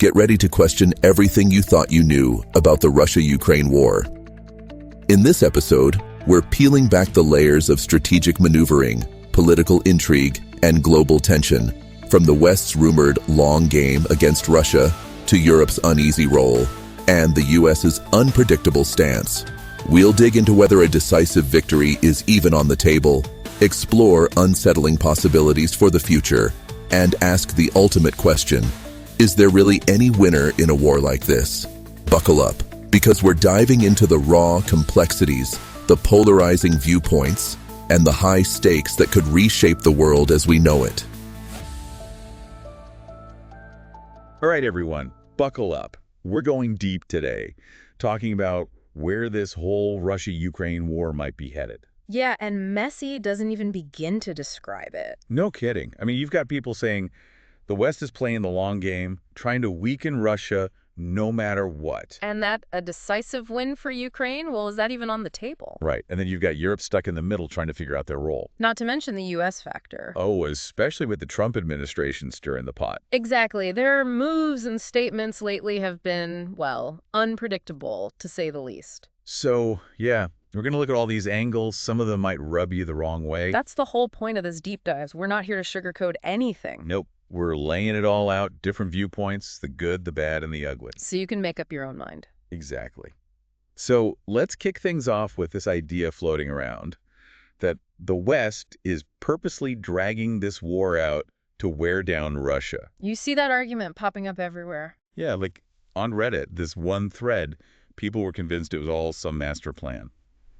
Get ready to question everything you thought you knew about the Russia-Ukraine war. In this episode, we're peeling back the layers of strategic maneuvering, political intrigue, and global tension, from the West's rumored long game against Russia to Europe's uneasy role and the US's unpredictable stance. We'll dig into whether a decisive victory is even on the table, explore unsettling possibilities for the future, and ask the ultimate question: is there really any winner in a war like this? Buckle up, because we're diving into the raw complexities, the polarizing viewpoints, and the high stakes that could reshape the world as we know it. All right, everyone, buckle up. We're going deep today, talking about where this whole Russia-Ukraine war might be headed. Yeah, and messy doesn't even begin to describe it. No kidding. I mean, you've got people saying the West is playing the long game, trying to weaken Russia no matter what. And that a decisive win for Ukraine? Well, is that even on the table? Right. And then you've got Europe stuck in the middle trying to figure out their role. Not to mention the U.S. factor. Oh, especially with the Trump administration stirring the pot. Exactly. Their moves and statements lately have been, well, unpredictable, to say the least. So, yeah, we're going to look at all these angles. Some of them might rub you the wrong way. That's the whole point of this deep dives. We're not here to sugarcoat anything. Nope. We're laying it all out, different viewpoints, the good, the bad, and the ugly. So you can make up your own mind. Exactly. So let's kick things off with this idea floating around that the West is purposely dragging this war out to wear down Russia. You see that argument popping up everywhere. Yeah, like on Reddit, this one thread, people were convinced it was all some master plan.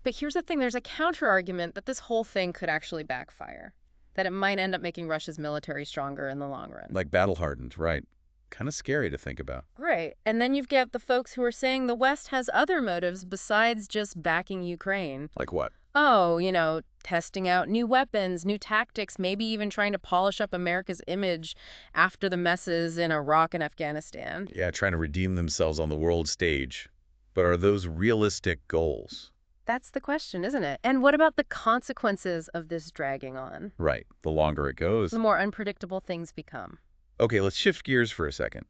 But here's the thing, there's a counter-argument that this whole thing could actually backfire. That it might end up making Russia's military stronger in the long run. Like battle-hardened, right. Kind of scary to think about. Right. And then you've got the folks who are saying the West has other motives besides just backing Ukraine. Like what? Oh, testing out new weapons, new tactics, maybe even trying to polish up America's image after the messes in Iraq and Afghanistan. Yeah, trying to redeem themselves on the world stage. But are those realistic goals? That's the question, isn't it? And what about the consequences of this dragging on? Right. The longer it goes. The more unpredictable things become. Okay, let's shift gears for a second.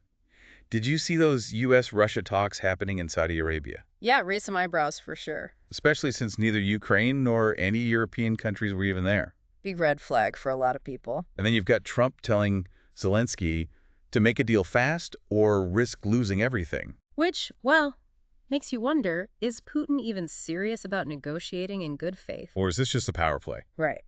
Did you see those U.S.-Russia talks happening in Saudi Arabia? Yeah, raise some eyebrows for sure. Especially since neither Ukraine nor any European countries were even there. Big red flag for a lot of people. And then you've got Trump telling Zelensky to make a deal fast or risk losing everything. Which, well, makes you wonder, is Putin even serious about negotiating in good faith? Or is this just a power play? Right.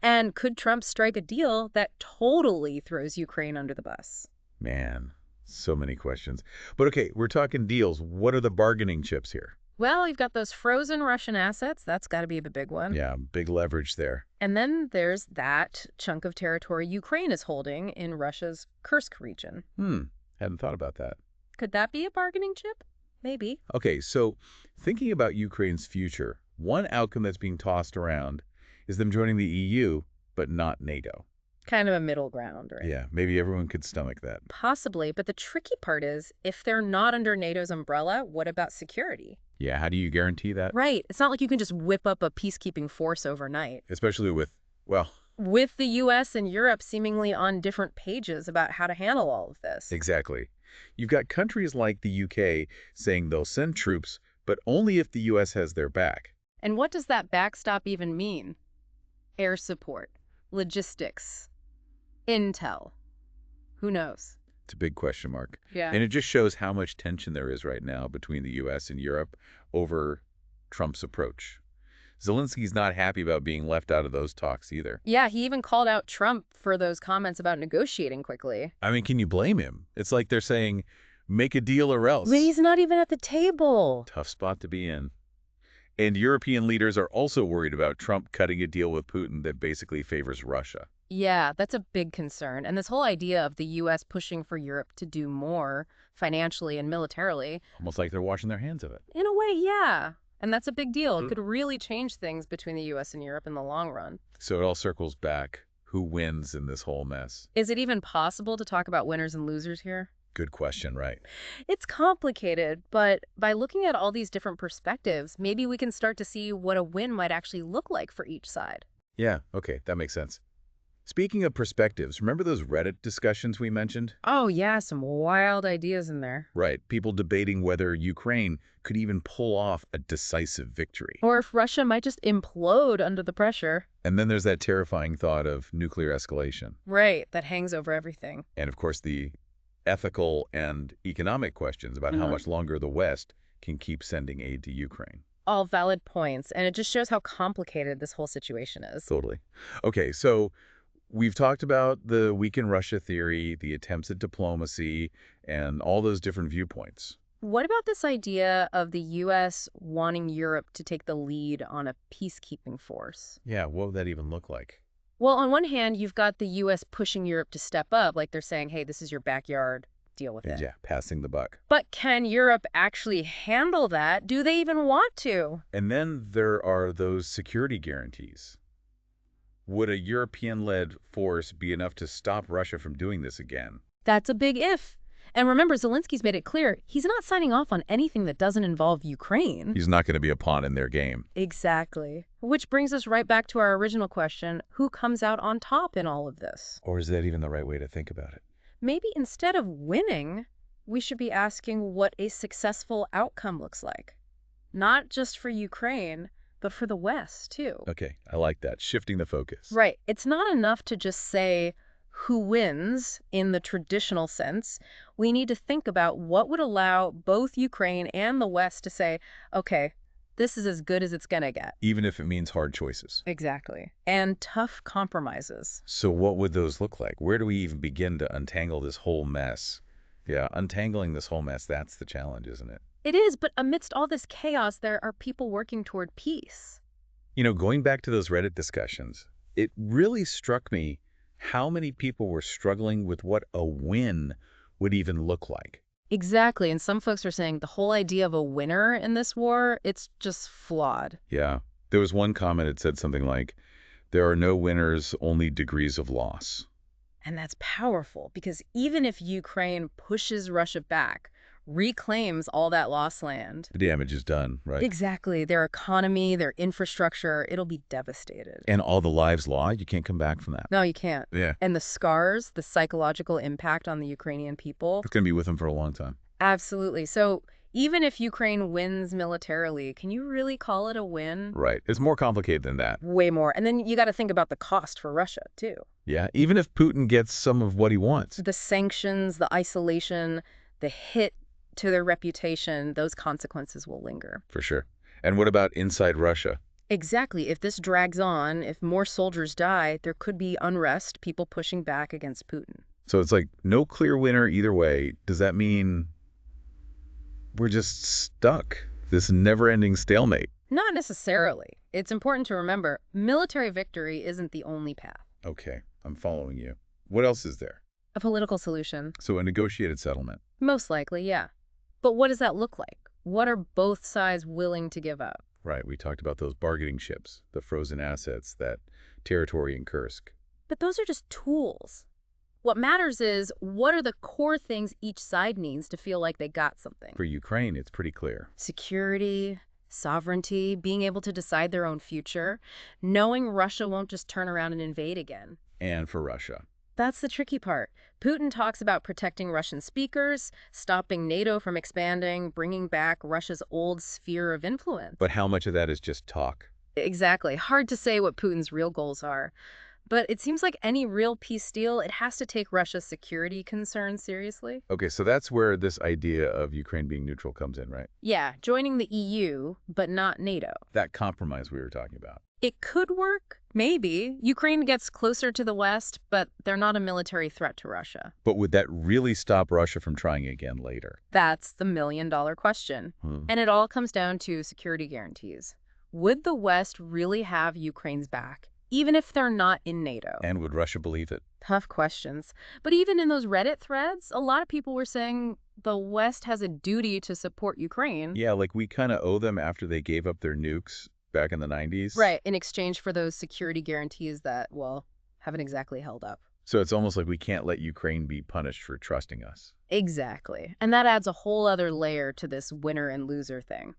And could Trump strike a deal that totally throws Ukraine under the bus? Man, so many questions. But okay, we're talking deals. What are the bargaining chips here? Well, you've got those frozen Russian assets. That's got to be the big one. Yeah, big leverage there. And then there's that chunk of territory Ukraine is holding in Russia's Kursk region. Hadn't thought about that. Could that be a bargaining chip? Maybe. Okay, so thinking about Ukraine's future, one outcome that's being tossed around is them joining the EU, but not NATO. Kind of a middle ground, right? Yeah, maybe everyone could stomach that. Possibly, but the tricky part is, if they're not under NATO's umbrella, what about security? Yeah, how do you guarantee that? Right. It's not like you can just whip up a peacekeeping force overnight. Especially with, well... With the U.S. and Europe seemingly on different pages about how to handle all of this. Exactly. You've got countries like the UK saying they'll send troops, but only if the U.S. has their back. And what does that backstop even mean? Air support, logistics, intel. Who knows? It's a big question mark. Yeah. And it just shows how much tension there is right now between the U.S. and Europe over Trump's approach. Zelensky's not happy about being left out of those talks either. Yeah, he even called out Trump for those comments about negotiating quickly. I mean, can you blame him? It's like they're saying, make a deal or else. But he's not even at the table. Tough spot to be in. And European leaders are also worried about Trump cutting a deal with Putin that basically favors Russia. Yeah, that's a big concern. And this whole idea of the U.S. pushing for Europe to do more financially and militarily. Almost like they're washing their hands of it. In a way, yeah. And that's a big deal. It could really change things between the U.S. and Europe in the long run. So it all circles back. Who wins in this whole mess? Is it even possible to talk about winners and losers here? Good question, right? It's complicated, but by looking at all these different perspectives, maybe we can start to see what a win might actually look like for each side. Yeah, okay, that makes sense. Speaking of perspectives, remember those Reddit discussions we mentioned? Oh, yeah, some wild ideas in there. Right, people debating whether Ukraine could even pull off a decisive victory. Or if Russia might just implode under the pressure. And then there's that terrifying thought of nuclear escalation. Right, that hangs over everything. And of course, the ethical and economic questions about how much longer the West can keep sending aid to Ukraine. All valid points, and it just shows how complicated this whole situation is. Totally. Okay, so we've talked about the weaken Russia theory, the attempts at diplomacy, and all those different viewpoints. What about this idea of the U.S. wanting Europe to take the lead on a peacekeeping force? Yeah, what would that even look like? Well, on one hand, you've got the U.S. pushing Europe to step up, like they're saying, hey, this is your backyard, deal with it. Yeah, passing the buck. But can Europe actually handle that? Do they even want to? And then there are those security guarantees. Would a European-led force be enough to stop Russia from doing this again? That's a big if. And remember, Zelensky's made it clear he's not signing off on anything that doesn't involve Ukraine. He's not going to be a pawn in their game. Exactly. Which brings us right back to our original question, who comes out on top in all of this? Or is that even the right way to think about it? Maybe instead of winning, we should be asking what a successful outcome looks like. Not just for Ukraine, but for the West, too. Okay, I like that. Shifting the focus. Right. It's not enough to just say who wins in the traditional sense. We need to think about what would allow both Ukraine and the West to say, okay, this is as good as it's going to get. Even if it means hard choices. Exactly. And tough compromises. So what would those look like? Where do we even begin to untangle this whole mess? Yeah, untangling this whole mess, that's the challenge, isn't it? It is, but amidst all this chaos, there are people working toward peace. You know, going back to those Reddit discussions, it really struck me how many people were struggling with what a win would even look like. Exactly. And some folks are saying the whole idea of a winner in this war, it's just flawed. Yeah. There was one comment that said something like, there are no winners, only degrees of loss. And that's powerful because even if Ukraine pushes Russia back, reclaims all that lost land. The damage is done, right? Exactly. Their economy, their infrastructure, it'll be devastated. And all the lives lost, you can't come back from that. No, you can't. Yeah. And the scars, the psychological impact on the Ukrainian people. It's going to be with them for a long time. Absolutely. So even if Ukraine wins militarily, can you really call it a win? Right. It's more complicated than that. Way more. And then you got to think about the cost for Russia, too. Yeah. Even if Putin gets some of what he wants. The sanctions, the isolation, the hit to their reputation, those consequences will linger. For sure. And what about inside Russia? Exactly. If this drags on, if more soldiers die, there could be unrest, people pushing back against Putin. So it's like no clear winner either way. Does that mean we're just stuck? This never-ending stalemate? Not necessarily. It's important to remember, military victory isn't the only path. Okay, I'm following you. What else is there? A political solution. So a negotiated settlement. Most likely, yeah. But what does that look like? What are both sides willing to give up? Right, we talked about those bargaining ships, the frozen assets, that territory in Kursk. But those are just tools. What matters is, what are the core things each side needs to feel like they got something? For Ukraine, it's pretty clear. Security, sovereignty, being able to decide their own future, knowing Russia won't just turn around and invade again. And for Russia. That's the tricky part. Putin talks about protecting Russian speakers, stopping NATO from expanding, bringing back Russia's old sphere of influence. But how much of that is just talk? Exactly. Hard to say what Putin's real goals are. But it seems like any real peace deal, it has to take Russia's security concerns seriously. Okay, so that's where this idea of Ukraine being neutral comes in, right? Yeah, joining the EU, but not NATO. That compromise we were talking about. It could work, maybe. Ukraine gets closer to the West, but they're not a military threat to Russia. But would that really stop Russia from trying again later? That's the million-dollar question. And it all comes down to security guarantees. Would the West really have Ukraine's back, even if they're not in NATO? And would Russia believe it? Tough questions. But even in those Reddit threads, a lot of people were saying the West has a duty to support Ukraine. Yeah, like we kind of owe them after they gave up their nukes back in the 90s. Right, in exchange for those security guarantees that, well, haven't exactly held up. So it's almost like we can't let Ukraine be punished for trusting us. Exactly. And that adds a whole other layer to this winner and loser thing.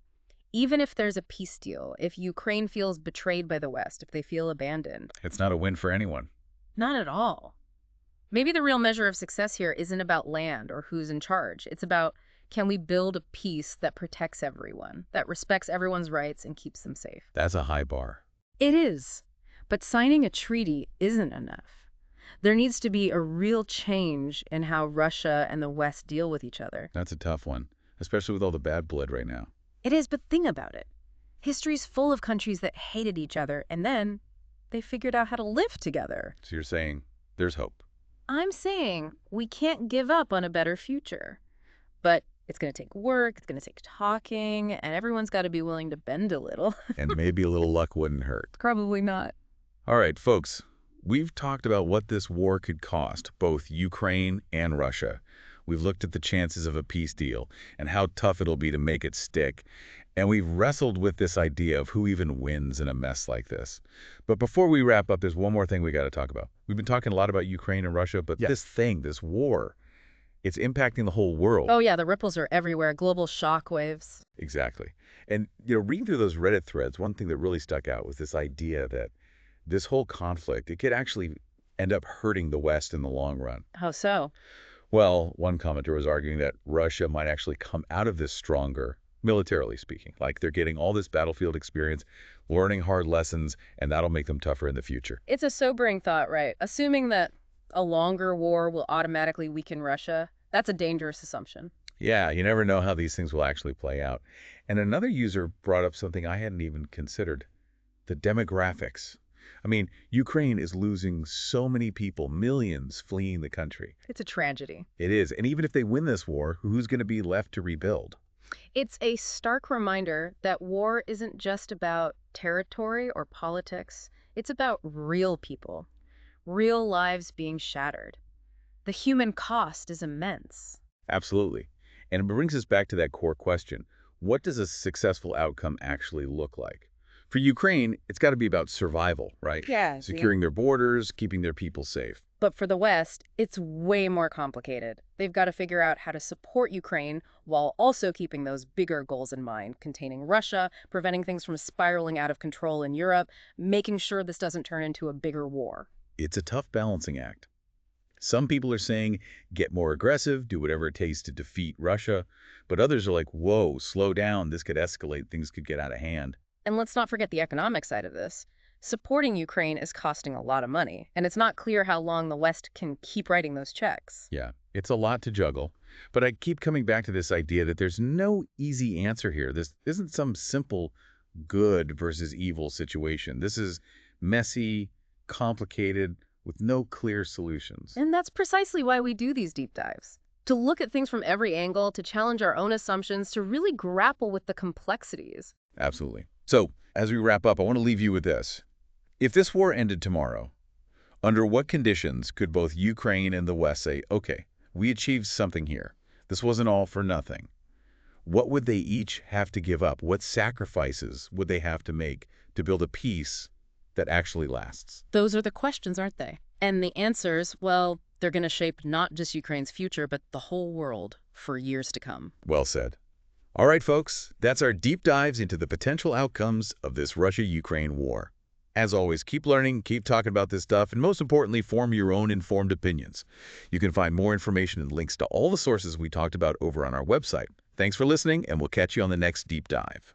Even if there's a peace deal, if Ukraine feels betrayed by the West, if they feel abandoned. It's not a win for anyone. Not at all. Maybe the real measure of success here isn't about land or who's in charge. It's about, can we build a peace that protects everyone, that respects everyone's rights and keeps them safe? That's a high bar. It is. But signing a treaty isn't enough. There needs to be a real change in how Russia and the West deal with each other. That's a tough one, especially with all the bad blood right now. It is, but think about it. History's full of countries that hated each other, and then they figured out how to live together. So you're saying there's hope. I'm saying we can't give up on a better future. But it's going to take work, it's going to take talking, and everyone's got to be willing to bend a little. And maybe a little luck wouldn't hurt. Probably not. All right, folks, we've talked about what this war could cost, both Ukraine and Russia. We've looked at the chances of a peace deal and how tough it'll be to make it stick. And we've wrestled with this idea of who even wins in a mess like this. But before we wrap up, there's one more thing we got to talk about. We've been talking a lot about Ukraine and Russia, but this war, it's impacting the whole world. Oh, yeah, the ripples are everywhere. Global shockwaves. Exactly. And, reading through those Reddit threads, one thing that really stuck out was this idea that this whole conflict, it could actually end up hurting the West in the long run. How so? Well, one commenter was arguing that Russia might actually come out of this stronger, militarily speaking. Like they're getting all this battlefield experience, learning hard lessons, and that'll make them tougher in the future. It's a sobering thought, right? Assuming that a longer war will automatically weaken Russia, that's a dangerous assumption. Yeah, you never know how these things will actually play out. And another user brought up something I hadn't even considered, the demographics. I mean, Ukraine is losing so many people, millions fleeing the country. It's a tragedy. It is. And even if they win this war, who's going to be left to rebuild? It's a stark reminder that war isn't just about territory or politics. It's about real people, real lives being shattered. The human cost is immense. Absolutely. And it brings us back to that core question. What does a successful outcome actually look like? For Ukraine, it's got to be about survival, right? Yeah. Securing their borders, keeping their people safe. But for the West, it's way more complicated. They've got to figure out how to support Ukraine while also keeping those bigger goals in mind, containing Russia, preventing things from spiraling out of control in Europe, making sure this doesn't turn into a bigger war. It's a tough balancing act. Some people are saying, get more aggressive, do whatever it takes to defeat Russia. But others are like, whoa, slow down, this could escalate, things could get out of hand. And let's not forget the economic side of this. Supporting Ukraine is costing a lot of money, and it's not clear how long the West can keep writing those checks. Yeah, it's a lot to juggle. But I keep coming back to this idea that there's no easy answer here. This isn't some simple good versus evil situation. This is messy, complicated, with no clear solutions. And that's precisely why we do these deep dives. To look at things from every angle, to challenge our own assumptions, to really grapple with the complexities. Absolutely. So, as we wrap up, I want to leave you with this. If this war ended tomorrow, under what conditions could both Ukraine and the West say, okay, we achieved something here. This wasn't all for nothing. What would they each have to give up? What sacrifices would they have to make to build a peace that actually lasts? Those are the questions, aren't they? And the answers, well, they're going to shape not just Ukraine's future, but the whole world for years to come. Well said. All right, folks, that's our deep dives into the potential outcomes of this Russia-Ukraine war. As always, keep learning, keep talking about this stuff, and most importantly, form your own informed opinions. You can find more information and links to all the sources we talked about over on our website. Thanks for listening, and we'll catch you on the next deep dive.